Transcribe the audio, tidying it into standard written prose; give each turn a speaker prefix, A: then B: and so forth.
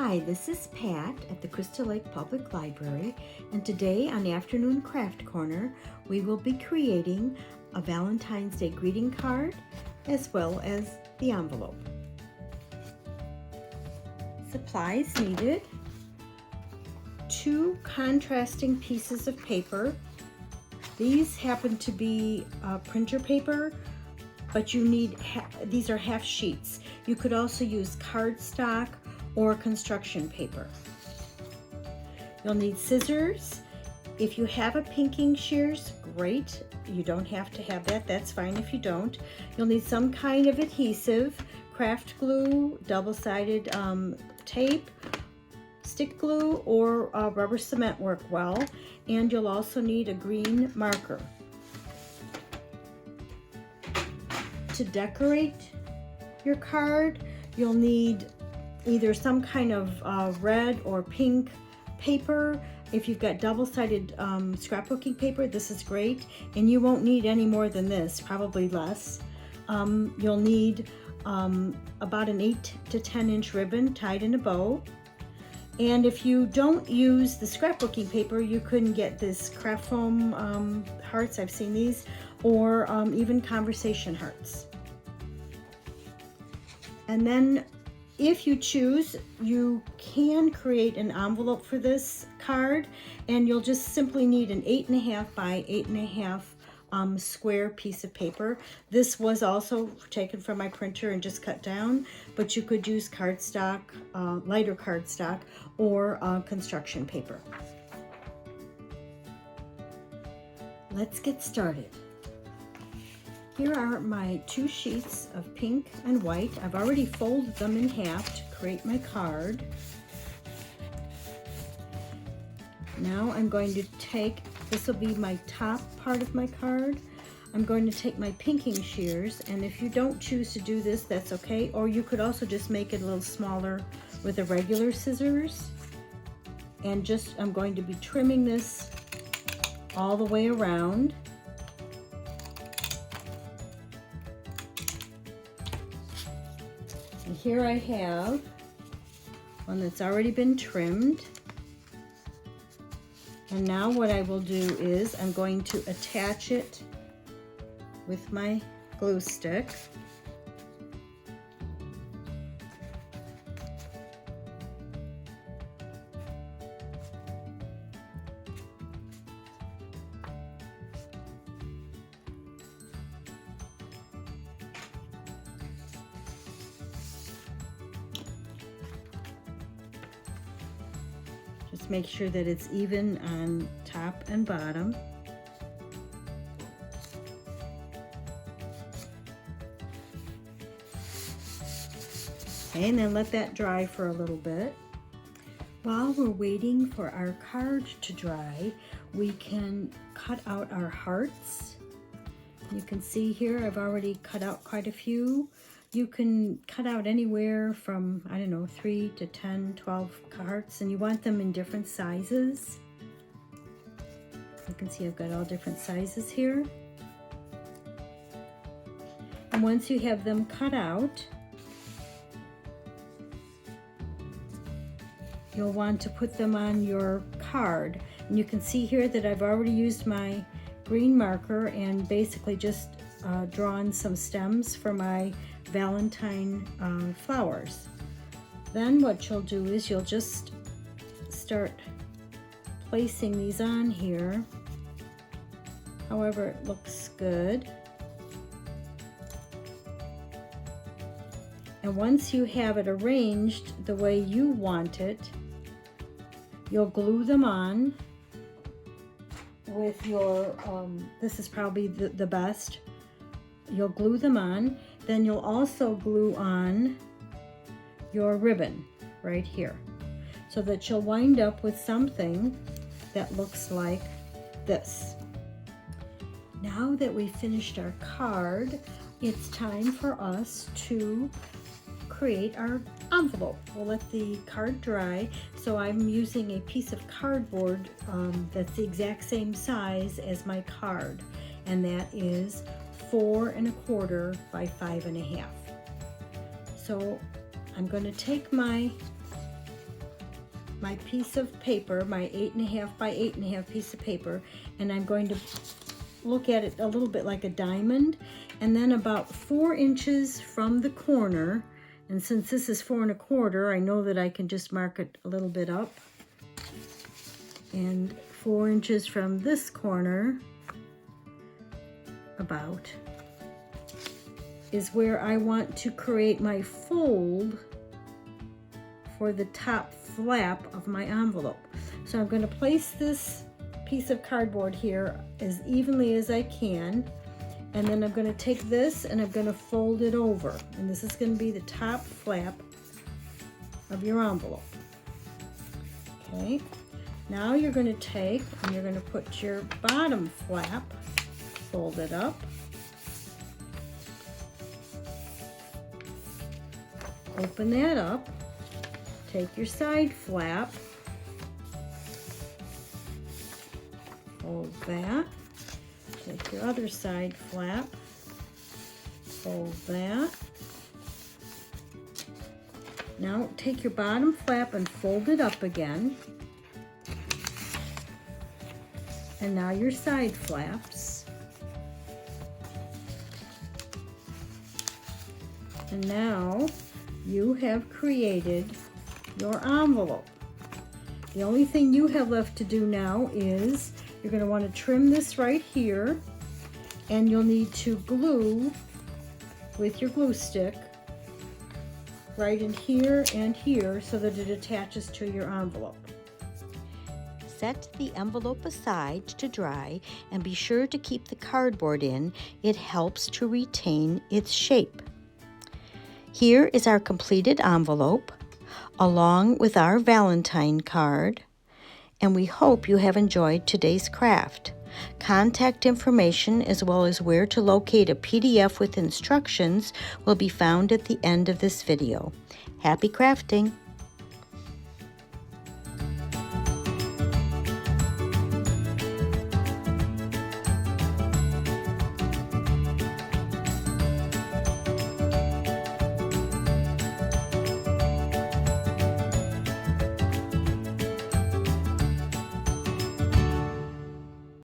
A: Hi, this is Pat at the Crystal Lake Public Library, and today on Afternoon Craft Corner, we will be creating a Valentine's Day greeting card as well as the envelope. Supplies needed: 2 contrasting pieces of paper. These happen to be printer paper, but you need, these are half sheets. You could also use cardstock or construction paper. You'll need scissors. If you have a pinking shears, great. You don't have to have that, that's fine if you don't. You'll need some kind of adhesive, craft glue, double-sided tape, stick glue, or rubber cement work well. And you'll also need a green marker. To decorate your card, you'll need either some kind of red or pink paper. If you've got double-sided scrapbooking paper, this is great, and you won't need any more than this, probably less. You'll need about an 8 to 10 inch ribbon tied in a bow. And if you don't use the scrapbooking paper, you can get this craft foam hearts, I've seen these, or even conversation hearts. And then if you choose, you can create an envelope for this card, and you'll just simply need an 8.5 by 8.5 square piece of paper. This was also taken from my printer and just cut down, but you could use cardstock, lighter cardstock, or construction paper. Let's get started. Here are my 2 sheets of pink and white. I've already folded them in half to create my card. Now I'm going to take, this will be my top part of my card. I'm going to take my pinking shears, and if you don't choose to do this, that's okay. Or you could also just make it a little smaller with the regular scissors. And just, I'm going to be trimming this all the way around. And here I have one that's already been trimmed. And now what I will do is I'm going to attach it with my glue stick. Just make sure that it's even on top and bottom. Okay, and then let that dry for a little bit. While we're waiting for our card to dry, we can cut out our hearts. You can see here I've already cut out quite a few. You can cut out anywhere from, I don't know, 3 to 10, 12 hearts, and you want them in different sizes. You can see I've got all different sizes here. And once you have them cut out, you'll want to put them on your card. And you can see here that I've already used my green marker and basically just drawn some stems for my Valentine flowers. Then what you'll do is you'll just start placing these on here however it looks good. And once you have it arranged the way you want it, you'll glue them on with your, this is probably the best. You'll glue them on, then you'll also glue on your ribbon right here, so that you'll wind up with something that looks like this. Now that we've finished our card, it's time for us to create our envelope. We'll let the card dry, so I'm using a piece of cardboard that's the exact same size as my card, and that is 4 1/4 by 5 1/2. So I'm going to take my my piece of paper, my 8.5 by 8.5 piece of paper, and I'm going to look at it a little bit like a diamond, and then about 4 inches from the corner, and since this is 4 1/4, I know that I can just mark it a little bit up, and 4 inches from this corner about is where I want to create my fold for the top flap of my envelope. So I'm going to place this piece of cardboard here as evenly as I can, and then I'm going to take this and I'm going to fold it over, and this is going to be the top flap of your envelope. Okay, now you're going to take and you're going to put your bottom flap, fold it up, open that up, take your side flap, fold that, take your other side flap, fold that. Now take your bottom flap and fold it up again. And now your side flaps. And now you have created your envelope. The only thing you have left to do now is you're going to want to trim this right here, and you'll need to glue with your glue stick right in here and here so that it attaches to your envelope.
B: Set the envelope aside to dry and be sure to keep the cardboard in. It helps to retain its shape. Here is our completed envelope along with our Valentine card, and we hope you have enjoyed today's craft. Contact information as well as where to locate a PDF with instructions will be found at the end of this video. Happy crafting!